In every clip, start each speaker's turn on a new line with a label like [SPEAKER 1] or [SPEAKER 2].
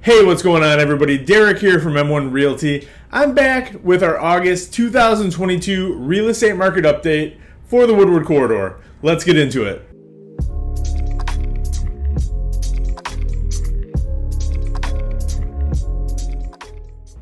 [SPEAKER 1] Hey, what's going on, everybody? Derek here from M1 Realty. I'm back with our August 2022 real estate market update for the Woodward Corridor. Let's get into it.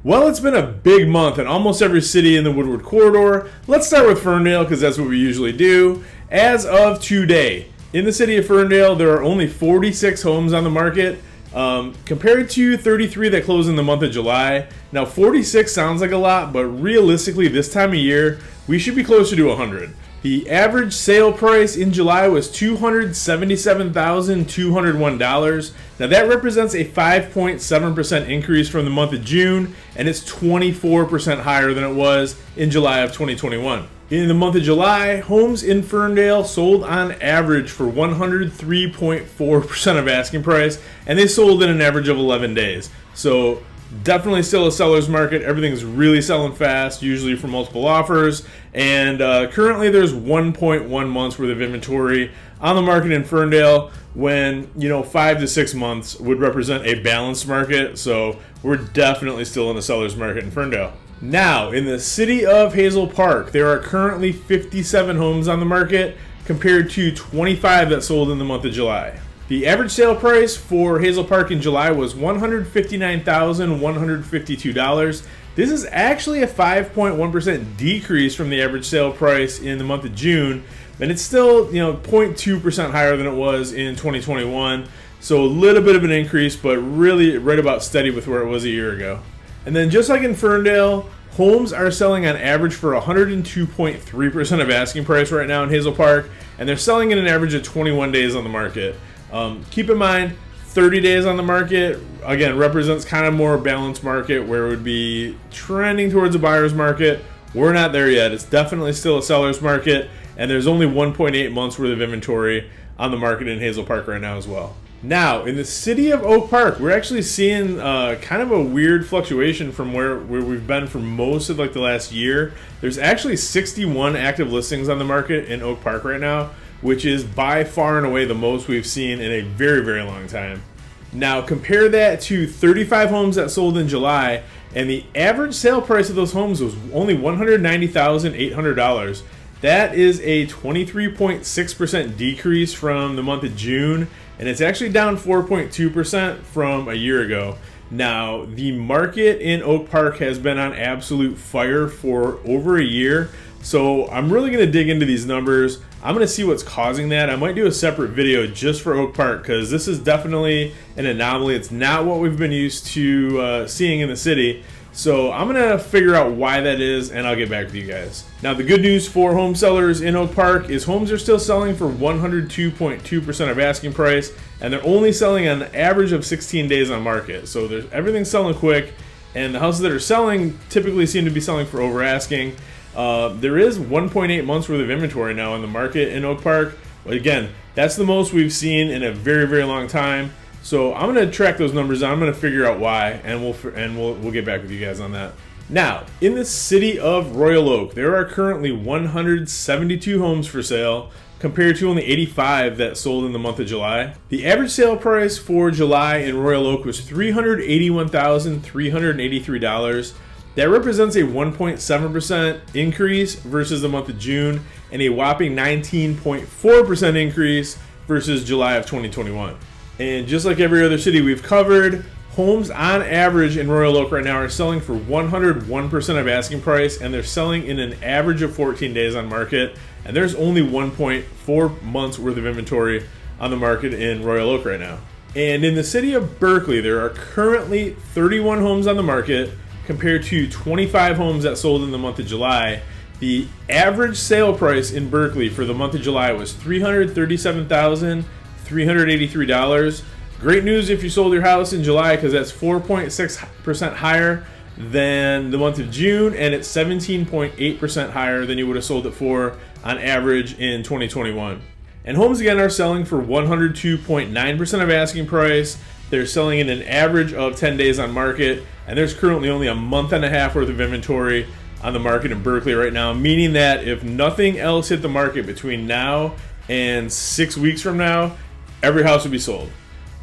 [SPEAKER 1] Well, it's been a big month in almost every city in the Woodward Corridor. Let's start with Ferndale because that's what we usually do. As of today, in the city of Ferndale, there are only 46 homes on the market. Compared to 33 that closed in the month of July. Now 46 sounds like a lot, but realistically this time of year we should be closer to 100. The average sale price in July was $277,201. Now that represents a 5.7% increase from the month of June, and it's 24% higher than it was in July of 2021. In the month of July, homes in Ferndale sold on average for 103.4% of asking price, and they sold in an average of 11 days. So definitely still a seller's market. Everything's really selling fast, usually for multiple offers. And currently there's 1.1 months worth of inventory on the market in Ferndale, when 5 to 6 months would represent a balanced market. So we're definitely still in a seller's market in Ferndale. Now, in the city of Hazel Park, there are currently 57 homes on the market compared to 25 that sold in the month of July. The average sale price for Hazel Park in July was $159,152. This is actually a 5.1% decrease from the average sale price in the month of June, and it's still 0.2% higher than it was in 2021. So a little bit of an increase, but really right about steady with where it was a year ago. And then just like in Ferndale, homes are selling on average for 102.3% of asking price right now in Hazel Park, and they're selling in an average of 21 days on the market. Keep in mind, 30 days on the market, again, represents kind of more balanced market where it would be trending towards a buyer's market. We're not there yet. It's definitely still a seller's market, and there's only 1.8 months worth of inventory on the market in Hazel Park right now as well. Now, in the city of Oak Park, we're actually seeing kind of a weird fluctuation from where we've been for most of the last year. There's actually 61 active listings on the market in Oak Park right now, which is by far and away the most we've seen in a very, very long time. Now, compare that to 35 homes that sold in July, and the average sale price of those homes was only $190,800. That is a 23.6% decrease from the month of June, and it's actually down 4.2% from a year ago. Now, the market in Oak Park has been on absolute fire for over a year, so I'm really going to dig into these numbers. I'm going to see what's causing that. I might do a separate video just for Oak Park because this is definitely an anomaly. It's not what we've been used to seeing in the city. So I'm going to figure out why that is, and I'll get back with you guys. Now, the good news for home sellers in Oak Park is homes are still selling for 102.2% of asking price, and they're only selling on an average of 16 days on market. So everything's selling quick, and the houses that are selling typically seem to be selling for over asking. There is 1.8 months worth of inventory now in the market in Oak Park. But again, that's the most we've seen in a very, very long time. So I'm going to track those numbers down. I'm going to figure out why, and we'll get back with you guys on that. Now, in the city of Royal Oak, there are currently 172 homes for sale compared to only 85 that sold in the month of July. The average sale price for July in Royal Oak was $381,383. That represents a 1.7% increase versus the month of June, and a whopping 19.4% increase versus July of 2021. And just like every other city we've covered, homes on average in Royal Oak right now are selling for 101% of asking price, and they're selling in an average of 14 days on market. And there's only 1.4 months worth of inventory on the market in Royal Oak right now. And in the city of Berkeley, there are currently 31 homes on the market compared to 25 homes that sold in the month of July. The average sale price in Berkeley for the month of July was $337,383. Great news if you sold your house in July, because that's 4.6% higher than the month of June, and it's 17.8% higher than you would have sold it for on average in 2021. And homes again are selling for 102.9% of asking price. They're selling in an average of 10 days on market, and there's currently only a month and a half worth of inventory on the market in Berkeley right now, meaning that if nothing else hit the market between now and 6 weeks from now, every house would be sold.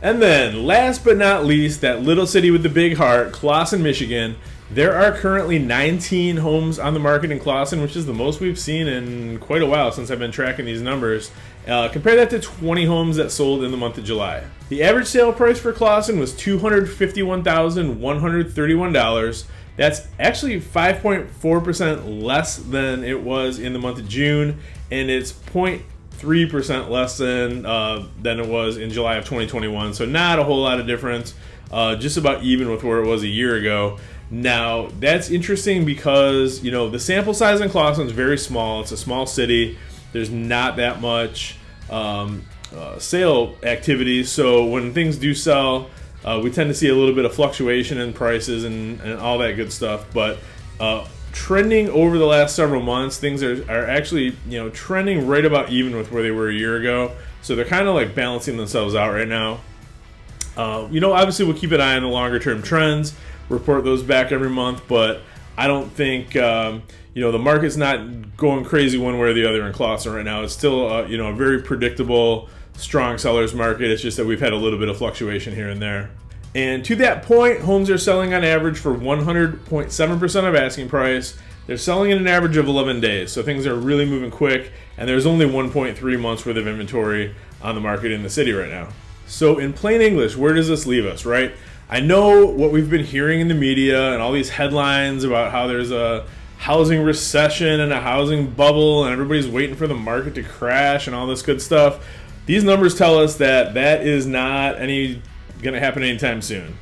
[SPEAKER 1] And then, last but not least, that little city with the big heart, Clawson, Michigan. There are currently 19 homes on the market in Clawson, which is the most we've seen in quite a while since I've been tracking these numbers. Compare that to 20 homes that sold in the month of July. The average sale price for Clawson was $251,131. That's actually 5.4% less than it was in the month of June, and it's 0.3% less than it was in July of 2021. So not a whole lot of difference, just about even with where it was a year ago. Now, that's interesting because, the sample size in Clawson is very small. It's a small city. There's not that much sale activity. So when things do sell, we tend to see a little bit of fluctuation in prices and all that good stuff. But trending over the last several months, things are actually, trending right about even with where they were a year ago. So they're kind of like balancing themselves out right now. Obviously we'll keep an eye on the longer term trends, report those back every month, but I don't think, the market's not going crazy one way or the other in Clawson right now. It's still, a very predictable, strong seller's market. It's just that we've had a little bit of fluctuation here and there. And to that point, homes are selling on average for 100.7% of asking price. They're selling in an average of 11 days, so things are really moving quick, and there's only 1.3 months worth of inventory on the market in the city right now. So in plain English, where does this leave us, right? I know what we've been hearing in the media and all these headlines about how there's a housing recession and a housing bubble and everybody's waiting for the market to crash and all this good stuff. These numbers tell us that is not going to happen anytime soon.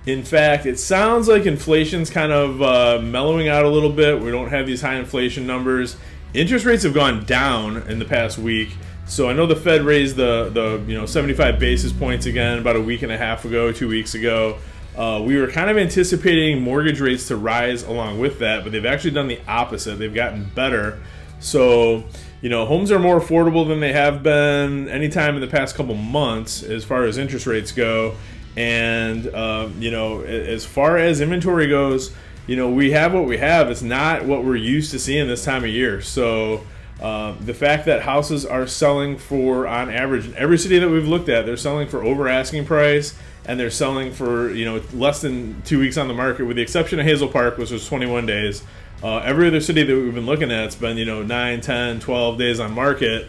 [SPEAKER 1] In fact, it sounds like inflation's kind of mellowing out a little bit. We don't have these high inflation numbers. Interest rates have gone down in the past week. So I know the Fed raised the 75 basis points again about a week and a half ago, 2 weeks ago. We were kind of anticipating mortgage rates to rise along with that, but they've actually done the opposite. They've gotten better. So, homes are more affordable than they have been anytime in the past couple months as far as interest rates go. And, as far as inventory goes, we have what we have. It's not what we're used to seeing this time of year. So the fact that houses are selling for, on average, in every city that we've looked at, they're selling for over asking price, and they're selling for less than 2 weeks on the market, with the exception of Hazel Park, which was 21 days. Every other city that we've been looking at, it's been 9, 10, 12 days on market.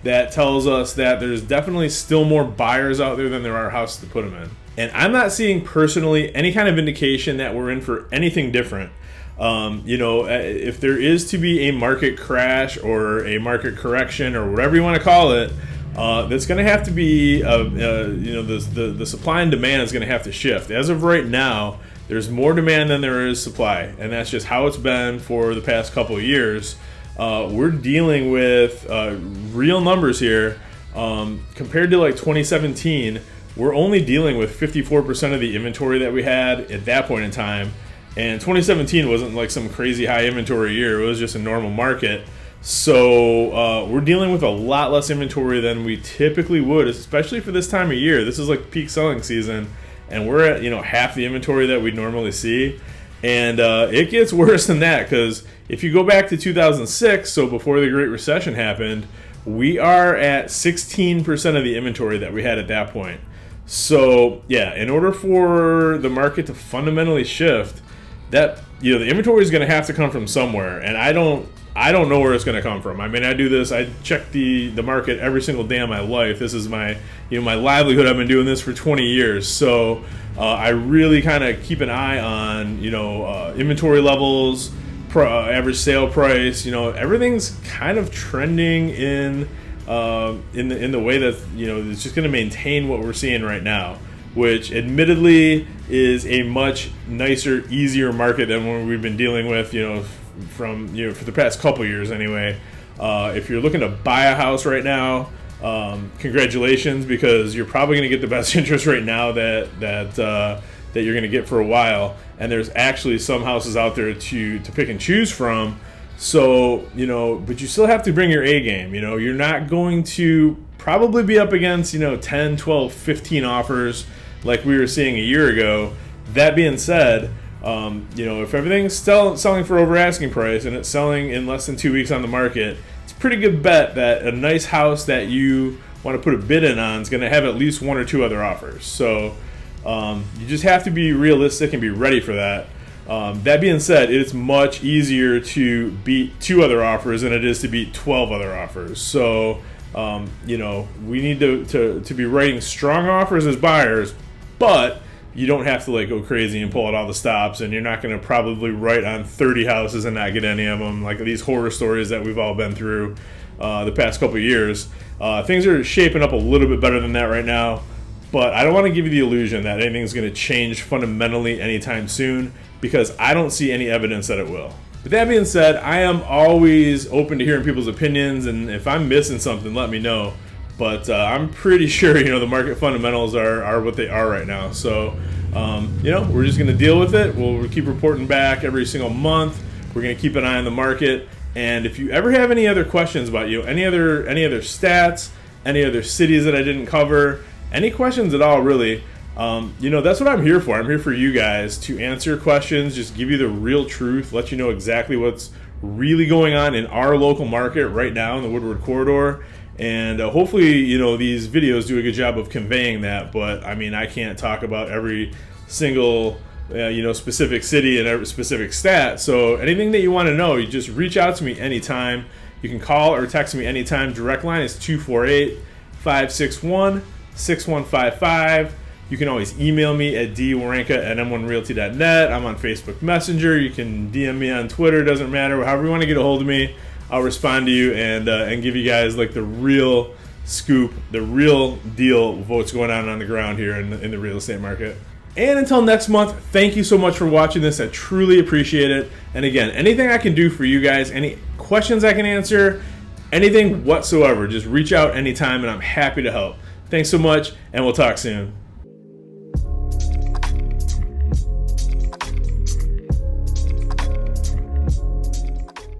[SPEAKER 1] That tells us that there's definitely still more buyers out there than there are houses to put them in. And I'm not seeing personally any kind of indication that we're in for anything different. If there is to be a market crash or a market correction or whatever you want to call it, that's going to have to be, the supply and demand is going to have to shift. As of right now, there's more demand than there is supply, and that's just how it's been for the past couple of years. We're dealing with real numbers here. Compared to like 2017, we're only dealing with 54% of the inventory that we had at that point in time. And 2017 wasn't like some crazy high inventory year. It was just a normal market. So we're dealing with a lot less inventory than we typically would, especially for this time of year. This is like peak selling season, and we're at half the inventory that we'd normally see. And it gets worse than that, because if you go back to 2006, so before the Great Recession happened, we are at 16% of the inventory that we had at that point. So yeah, in order for the market to fundamentally shift, that the inventory is going to have to come from somewhere, and I don't know where it's going to come from. I mean, I check the market every single day of my life. This is my my livelihood. I've been doing this for 20 years, so I really kind of keep an eye on inventory levels, average sale price. Everything's kind of trending in the way that it's just going to maintain what we're seeing right now, which admittedly is a much nicer, easier market than what we've been dealing with, from for the past couple years anyway. If you're looking to buy a house right now, congratulations, because you're probably going to get the best interest rate now that you're going to get for a while. And there's actually some houses out there to pick and choose from. So, but you still have to bring your A game. You're not going to probably be up against, 10, 12, 15 offers like we were seeing a year ago. That being said, if everything's still selling for over asking price and it's selling in less than 2 weeks on the market, it's a pretty good bet that a nice house that you want to put a bid in on is going to have at least 1 or 2 other offers. So you just have to be realistic and be ready for that. That being said, it's much easier to beat 2 other offers than it is to beat 12 other offers. So, we need to be writing strong offers as buyers, but you don't have to go crazy and pull out all the stops, and you're not going to probably write on 30 houses and not get any of them, like these horror stories that we've all been through the past couple of years. Things are shaping up a little bit better than that right now, but I don't want to give you the illusion that anything's going to change fundamentally anytime soon, because I don't see any evidence that it will. With that being said, I am always open to hearing people's opinions, and if I'm missing something, let me know. But I'm pretty sure, the market fundamentals are what they are right now. So, we're just going to deal with it. We'll keep reporting back every single month. We're going to keep an eye on the market. And if you ever have any other questions about any other stats, any other cities that I didn't cover, any questions at all, really, that's what I'm here for. I'm here for you guys to answer questions, just give you the real truth, let you know exactly what's really going on in our local market right now in the Woodward Corridor. And hopefully, these videos do a good job of conveying that. But, I can't talk about every single, specific city and every specific stat. So anything that you want to know, you just reach out to me anytime. You can call or text me anytime. Direct line is 248-561-6155. You can always email me at dwerenka@m1realty.net. I'm on Facebook Messenger. You can DM me on Twitter. Doesn't matter. However you want to get a hold of me, I'll respond to you and give you guys the real scoop, the real deal of what's going on the ground here in the real estate market. And until next month, thank you so much for watching this. I truly appreciate it. And again, anything I can do for you guys, any questions I can answer, anything whatsoever, just reach out anytime and I'm happy to help. Thanks so much, and we'll talk soon.